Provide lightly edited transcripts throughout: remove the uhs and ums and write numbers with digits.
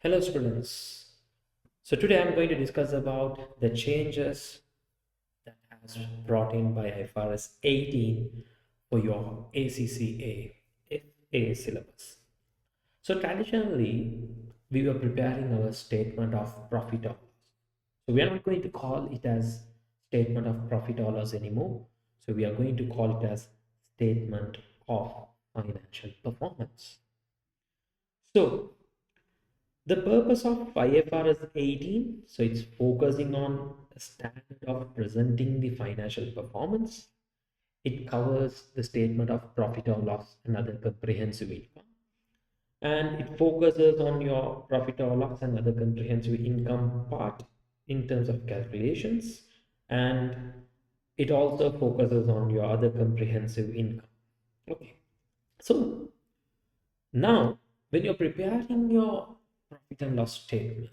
Hello students. So today I'm going to discuss about the changes that has brought in by IFRS 18 for your ACCA FA syllabus. So traditionally we were preparing our statement of profit or loss. So we are not going to call it as statement of profit or loss anymore. So we are going to call it as statement of financial performance. So the purpose of IFRS 18, so it's focusing on the standard of presenting the financial performance. It covers the statement of profit or loss and other comprehensive income. And it focuses on your profit or loss and other comprehensive income part in terms of calculations. And it also focuses on your other comprehensive income. Okay. So now, when you're preparing your profit and loss statement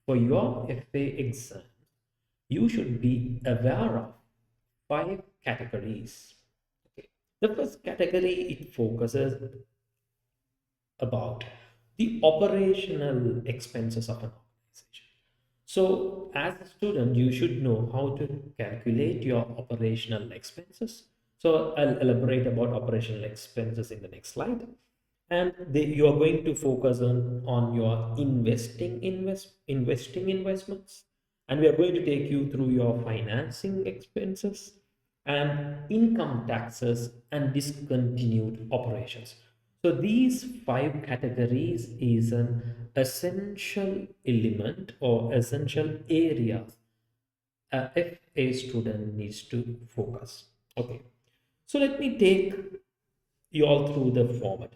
for your FA exam, you should be aware of five categories. Okay. The first category it focuses about the operational expenses of an organization. So, as a student, you should know how to calculate your operational expenses. So, I'll elaborate about operational expenses in the next slide. And you are going to focus on your investing investments, and we are going to take you through your financing expenses and income taxes and discontinued operations. So these five categories is an essential element or essential area if a student needs to focus. Okay, so let me take you all through the format.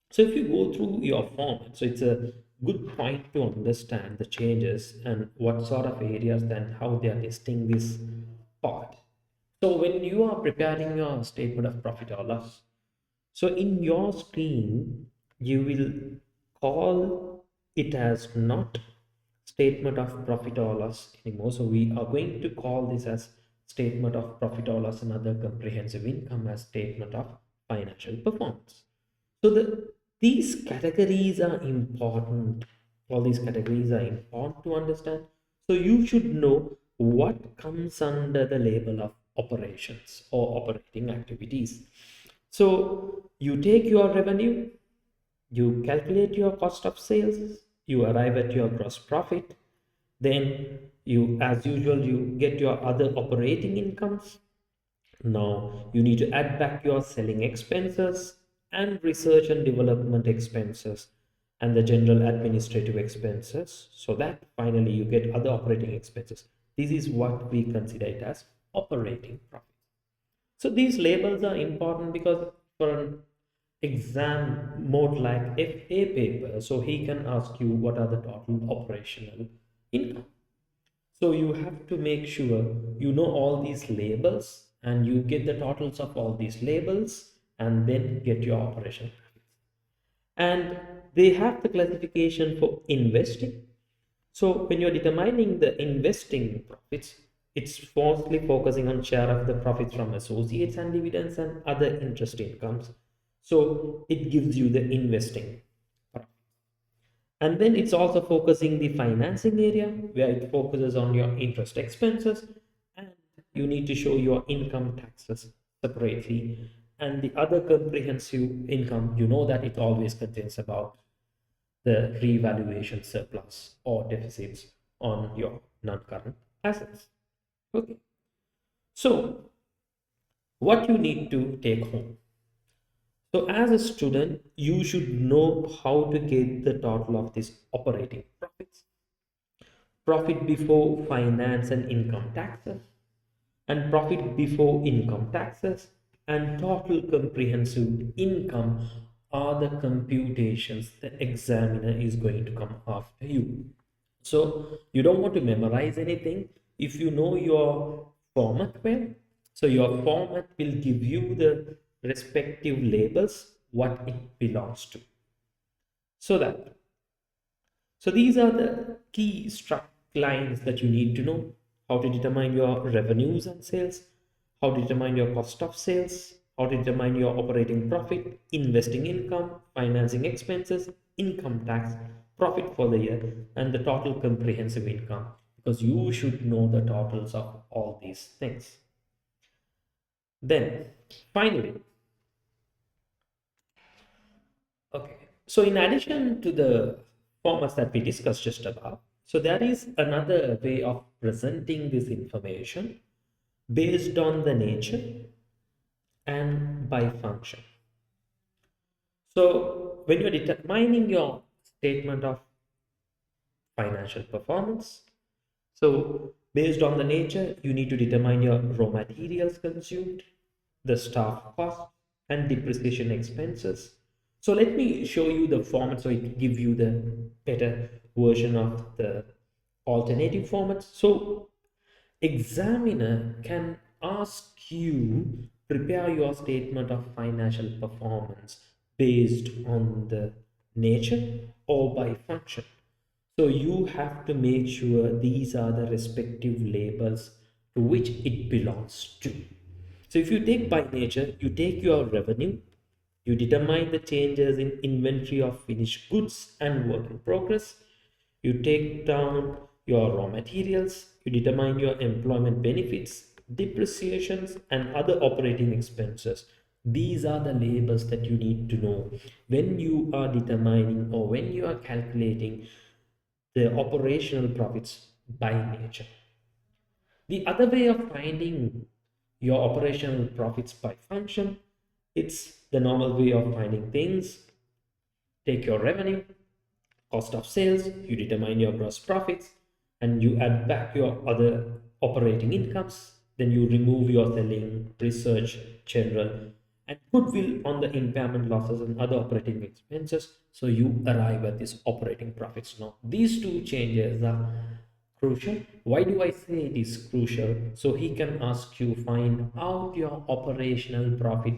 So if you go through your format, so it's a good point to understand the changes and what sort of areas and how they are testing this part. So when you are preparing your statement of profit or loss, so in your screen, you will call it as not statement of profit or loss anymore. So we are going to call this as statement of profit or loss and other comprehensive income as statement of financial performance. So these categories are important. All these categories are important to understand. So you should know what comes under the label of operations or operating activities. So you take your revenue, you calculate your cost of sales, you arrive at your gross profit, then you, as usual, you get your other operating incomes. Now you need to add back your selling expenses and research and development expenses and the general administrative expenses, so that finally you get other operating expenses. This is what we consider it as operating profit. So these labels are important because for an exam mode like FA paper, so he can ask you what are the total operational income. So you have to make sure you know all these labels and you get the totals of all these labels and then get your operation. And they have the classification for investing. So when you're determining the investing profits, it's mostly focusing on share of the profits from associates and dividends and other interest incomes. So it gives you the investing. And then it's also focusing the financing area where it focuses on your interest expenses, and you need to show your income taxes separately. And the other comprehensive income, you know that it always contains about the revaluation surplus or deficits on your non-current assets. Okay. So what you need to take home. So as a student, you should know how to get the total of these operating profits, profit before finance and income taxes, and profit before income taxes, and total comprehensive income are the computations the examiner is going to come after you. So you don't want to memorize anything. If you know your format well, so your format will give you the respective labels, what it belongs to. So that so these are the key struct lines that you need to know: how to determine your revenues and sales, how to determine your cost of sales, how to determine your operating profit, investing income, financing expenses, income tax, profit for the year and the total comprehensive income, because you should know the totals of all these things. Then finally, okay, so in addition to the formats that we discussed just above, so there is another way of presenting this information based on the nature and by function. So when you're determining your statement of financial performance, so based on the nature, you need to determine your raw materials consumed, the staff cost, and depreciation expenses. So let me show you the format so it give you the better version of the alternative format. So examiner can ask you prepare your statement of financial performance based on the nature or by function. So you have to make sure these are the respective labels to which it belongs to. So if you take by nature, you take your revenue, you determine the changes in inventory of finished goods and work in progress, you take down your raw materials, you determine your employment benefits, depreciations, and other operating expenses. These are the labels that you need to know when you are determining or when you are calculating the operational profits by nature. The other way of finding your operational profits by function, it's the normal way of finding things. Take your revenue, cost of sales, you determine your gross profits, and you add back your other operating incomes. Then you remove your selling, research, general, and goodwill on the impairment losses and other operating expenses. So you arrive at these operating profits. Now, these two changes are crucial. Why do I say it is crucial? So he can ask you find out your operational profit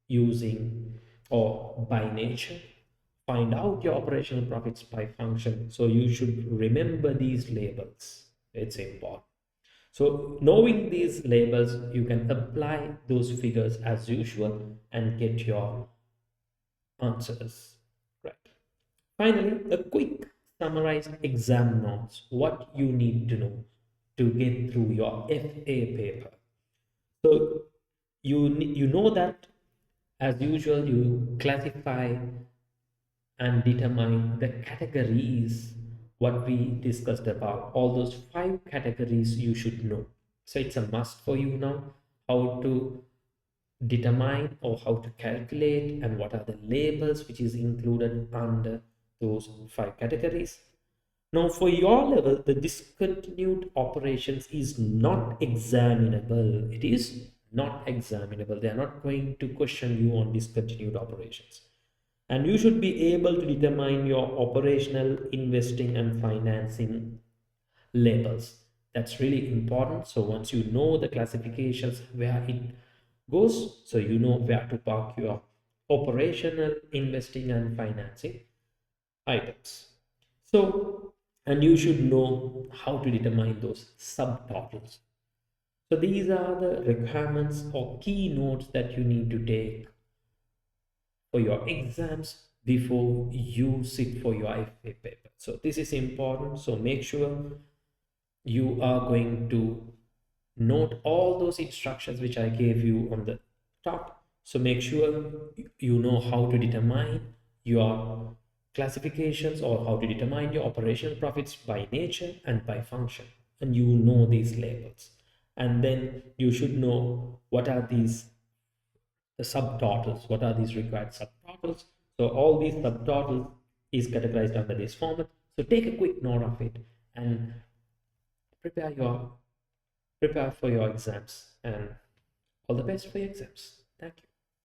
using or by nature, find out your operational profits by function. So you should remember these labels. It's important. So knowing these labels, you can apply those figures as usual and get your answers right. Finally, a quick summarized exam notes, what you need to know to get through your FA paper. So you know that as usual you classify and determine the categories what we discussed about. All those 5 categories you should know. So it's a must for you now how to determine or how to calculate and what are the labels which is included under those 5 categories. Now for your level, the discontinued operations is not examinable. It is not examinable. They are not going to question you on discontinued operations. And you should be able to determine your operational, investing, and financing labels. That's really important. So once you know the classifications where it goes, so you know where to park your operational, investing, and financing items. So, and you should know how to determine those subtotals. So these are the requirements or key notes that you need to take for your exams before you sit for your IFA paper. So this is important. So make sure you are going to note all those instructions which I gave you on the top. So make sure you know how to determine your classifications or how to determine your operational profits by nature and by function. And you know these labels. And then you should know what are these the subtotals. What are these required subtotals? So all these subtotals is categorized under this format. So take a quick note of it and prepare your prepare for your exams, and all the best for your exams. Thank you.